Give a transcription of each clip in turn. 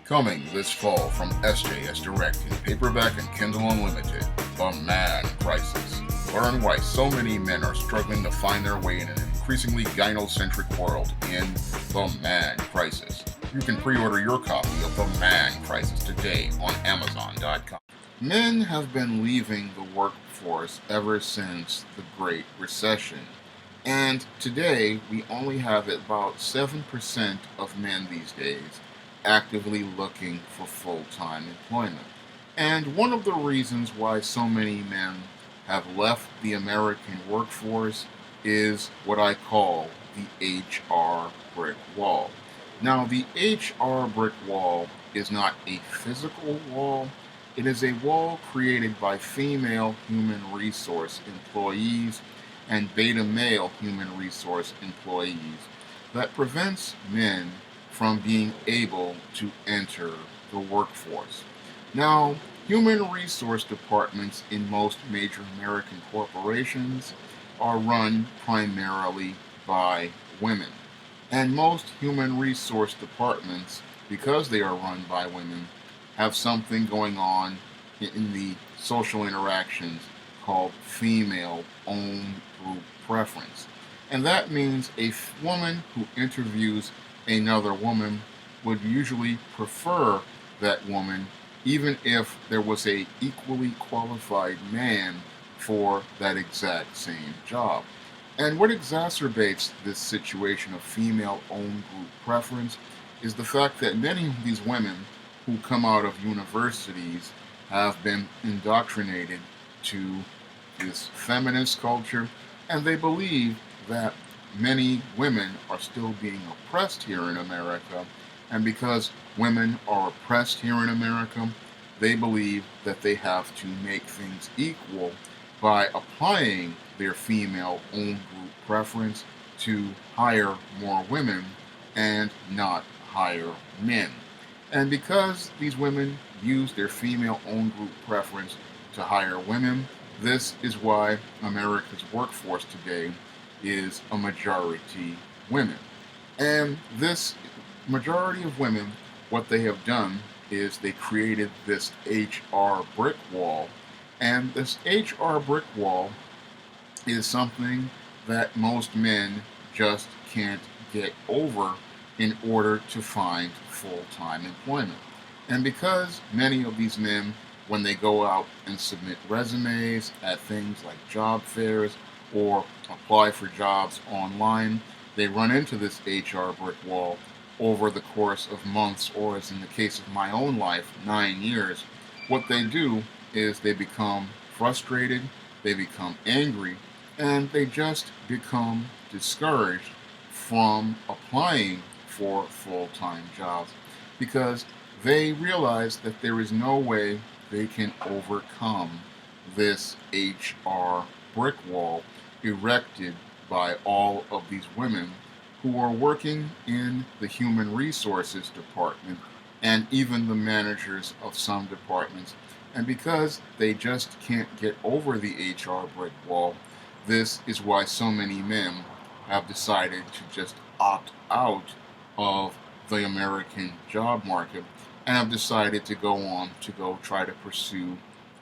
Coming this fall from SJS Direct in paperback and Kindle Unlimited, The Man Crisis. Learn why so many men are struggling to find their way in an increasingly gynocentric world in The Man Crisis. You can pre-order your copy of The Man Crisis today on Amazon.com. Men have been leaving the workforce ever since the Great Recession. And today, we only have about 7% of men these days actively looking for full-time employment. And one of the reasons why so many men have left the American workforce is what I call the HR brick wall. Now, the HR brick wall is not a physical wall. It is a wall created by female human resource employees and beta male human resource employees that prevents men from being able to enter the workforce. Now, human resource departments in most major American corporations are run primarily by women. And most human resource departments, because they are run by women, have something going on in the social interactions called female owned group preference. And that means a woman who interviews another woman would usually prefer that woman even if there was a equally qualified man for that exact same job. And what exacerbates this situation of female-owned group preference is the fact that many of these women who come out of universities have been indoctrinated to this feminist culture, and they believe that many women are still being oppressed here in America, and because women are oppressed here in America, they believe that they have to make things equal by applying their female-owned group preference to hire more women and not hire men. And because these women use their female-owned group preference to hire women, this is why America's workforce today is a majority women. And this majority of women, what they have done is they created this HR brick wall. And this HR brick wall is something that most men just can't get over in order to find full-time employment. And because many of these men, when they go out and submit resumes at things like job fairs or apply for jobs online, they run into this HR brick wall over the course of months, or as in the case of my own life, 9 years. What they do is they become frustrated, they become angry, and they just become discouraged from applying for full-time jobs because they realize that there is no way they can overcome this HR brick wall erected by all of these women who are working in the human resources department and even the managers of some departments. And because they just can't get over the HR brick wall, this is why so many men have decided to just opt out of the American job market and have decided to go try to pursue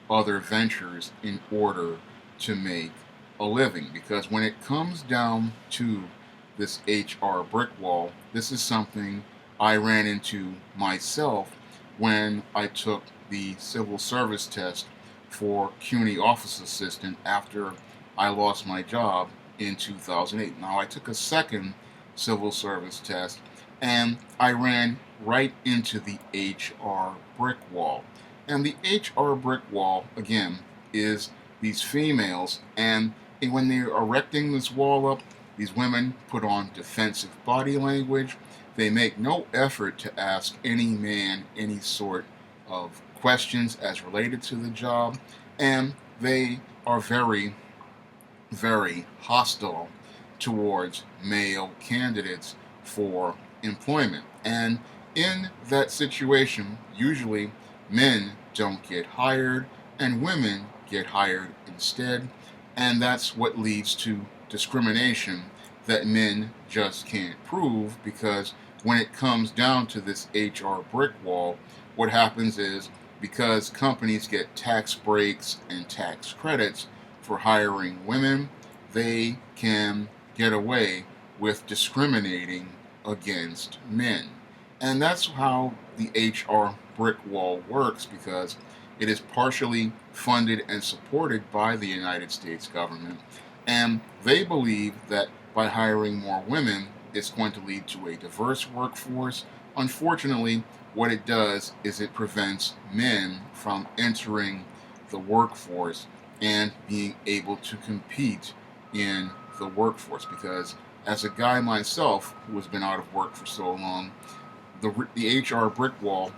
other ventures in order to make a living. Because when it comes down to this HR brick wall, this is something I ran into myself when I took the civil service test for CUNY office assistant after I lost my job in 2008. Now, I took a second civil service test and I ran right into the HR brick wall. And the HR brick wall, again, is these females, and when they're erecting this wall up, these women put on defensive body language. They make no effort to ask any man any sort of questions as related to the job, and they are very, very hostile towards male candidates for employment. And in that situation, usually men don't get hired and women get hired instead, and that's what leads to discrimination that men just can't prove because when it comes down to this HR brick wall, what happens is because companies get tax breaks and tax credits for hiring women, they can get away with discriminating against men. And that's how the HR brick wall works, because it is partially funded and supported by the United States government. And they believe that by hiring more women, it's going to lead to a diverse workforce. Unfortunately, what it does is it prevents men from entering the workforce and being able to compete in the workforce. Because as a guy myself who has been out of work for so long, the HR brick wall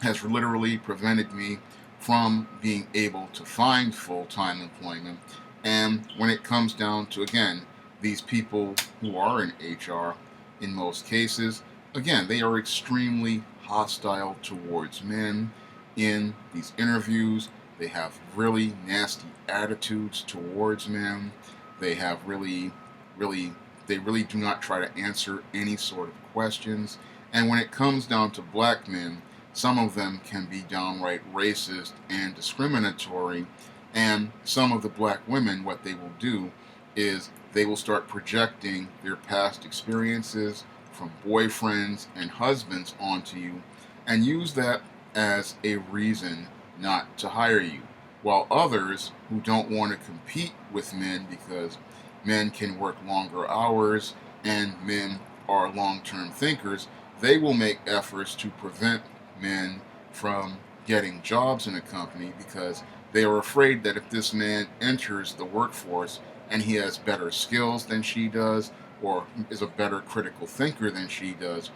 has literally prevented me from being able to find full-time employment. And when it comes down to, again, these people who are in HR, in most cases, again, they are extremely hostile towards men in these interviews. They have really nasty attitudes towards men. They have they really do not try to answer any sort of questions. And when it comes down to black men, some of them can be downright racist and discriminatory. And some of the black women, what they will do is they will start projecting their past experiences from boyfriends and husbands onto you and use that as a reason not to hire you. While others who don't want to compete with men because men can work longer hours and men are long-term thinkers, they will make efforts to prevent men from getting jobs in a company because they are afraid that if this man enters the workforce and he has better skills than she does or is a better critical thinker than she does,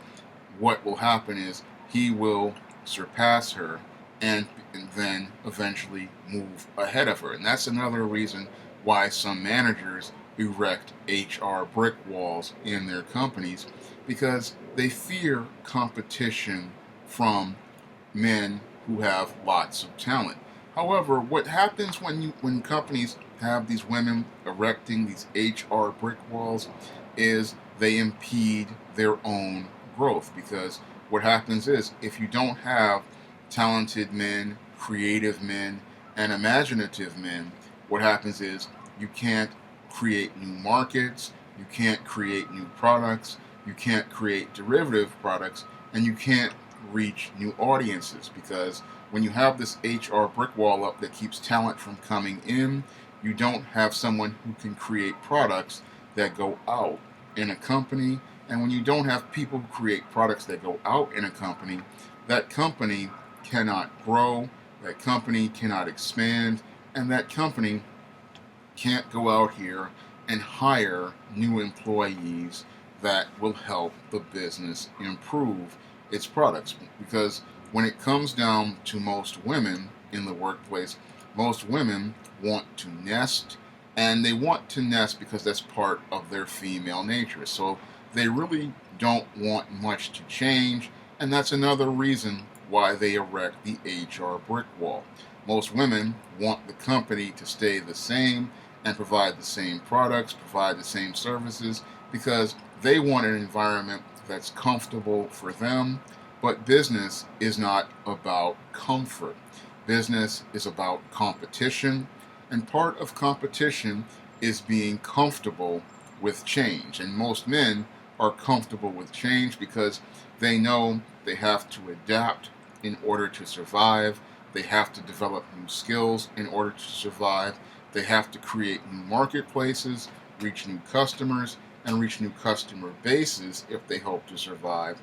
what will happen is he will surpass her and then eventually move ahead of her. And that's another reason why some managers erect HR brick walls in their companies, because they fear competition from men who have lots of talent. However, what happens when companies have these women erecting these HR brick walls is they impede their own growth, because what happens is if you don't have talented men, creative men, and imaginative men, what happens is you can't create new markets, you can't create new products, you can't create derivative products, and you can't reach new audiences. Because when you have this HR brick wall up that keeps talent from coming in, you don't have someone who can create products that go out in a company. And when you don't have people who create products that go out in a company, that company cannot grow, that company cannot expand, and that company can't go out here and hire new employees that will help the business improve its products. Because when it comes down to most women in the workplace, most women want to nest, and they want to nest because that's part of their female nature. So they really don't want much to change, and that's another reason why they erect the HR brick wall. Most women want the company to stay the same and provide the same products, provide the same services, because they want an environment that's comfortable for them. But business is not about comfort. Business is about competition, and part of competition is being comfortable with change. And most men are comfortable with change because they know they have to adapt in order to survive. They have to develop new skills in order to survive. They have to create new marketplaces, reach new customers, and reach new customer bases if they hope to survive.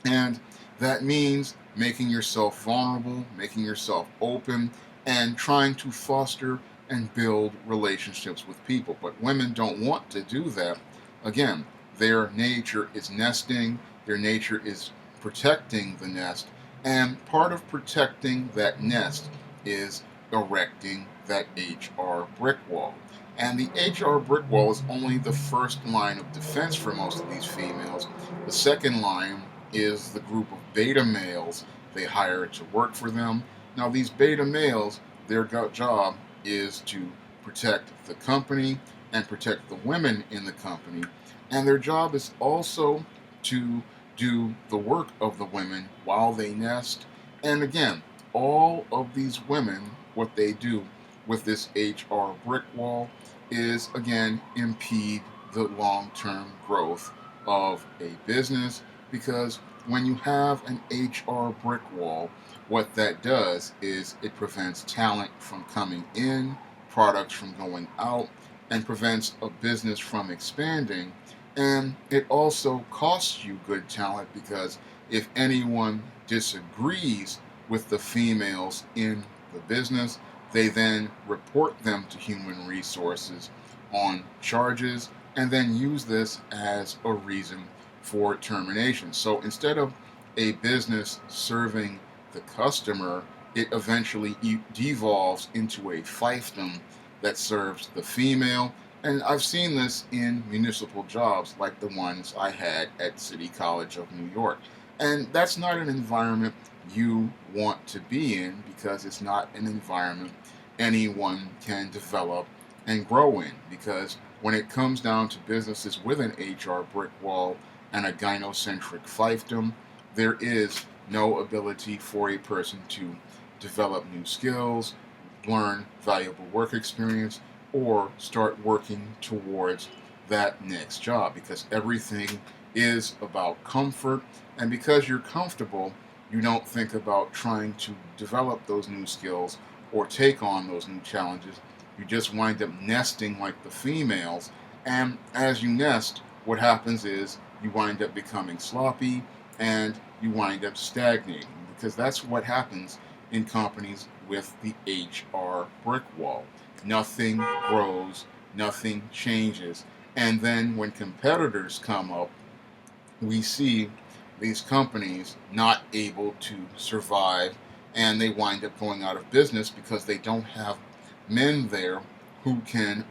And that means making yourself vulnerable, making yourself open, and trying to foster and build relationships with people. But women don't want to do that. Again, their nature is nesting, their nature is protecting the nest, and part of protecting that nest is erecting that HR brick wall. And the HR brick wall is only the first line of defense for most of these females. The second line is the group of beta males they hire to work for them. Now, these beta males, their job is to protect the company and protect the women in the company. And their job is also to do the work of the women while they nest. And again, all of these women, what they do with this HR brick wall is, again, impede the long-term growth of a business, because when you have an HR brick wall, what that does is it prevents talent from coming in, products from going out, and prevents a business from expanding. And it also costs you good talent, because if anyone disagrees with the females in the business, they then report them to human resources on charges and then use this as a reason for termination. So instead of a business serving the customer, it eventually devolves into a fiefdom that serves the female. And I've seen this in municipal jobs like the ones I had at City College of New York. And that's not an environment you want to be in, because it's not an environment anyone can develop and grow in. Because when it comes down to businesses with an HR brick wall and a gynocentric fiefdom, there is no ability for a person to develop new skills, learn valuable work experience, or start working towards that next job, because everything is about comfort. And because you're comfortable, you don't think about trying to develop those new skills or take on those new challenges. You just wind up nesting like the females. And as you nest, what happens is you wind up becoming sloppy and you wind up stagnating, because that's what happens in companies with the HR brick wall. Nothing grows, nothing changes. And then when competitors come up, we see these companies not able to survive, and they wind up going out of business because they don't have men there who can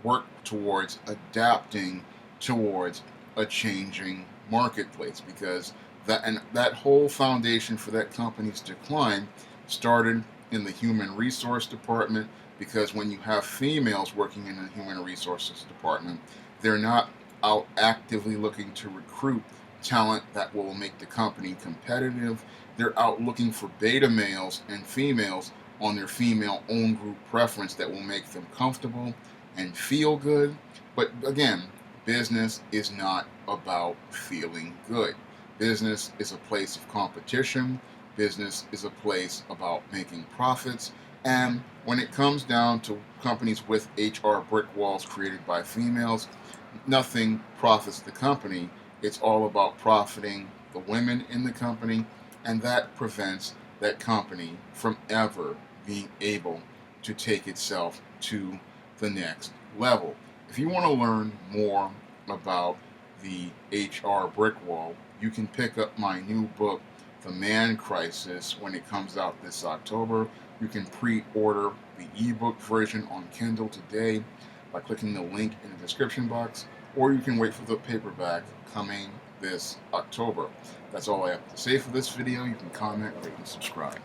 work towards adapting towards a changing marketplace. Because that whole foundation for that company's decline started in the human resource department, because when you have females working in the human resources department, they're not out actively looking to recruit talent that will make the company competitive. They're out looking for beta males and females on their female own group preference that will make them comfortable and feel good. But again, business is not about feeling good. Business is a place of competition. Business is a place about making profits. And when it comes down to companies with HR brick walls created by females, nothing profits the company. It's all about profiting the women in the company, and that prevents that company from ever being able to take itself to the next level. If you want to learn more about the HR brick wall, you can pick up my new book, The Man Crisis, when it comes out this October. You can pre-order the ebook version on Kindle today by clicking the link in the description box, or you can wait for the paperback coming this October. That's all I have to say for this video. You can comment, rate, and subscribe.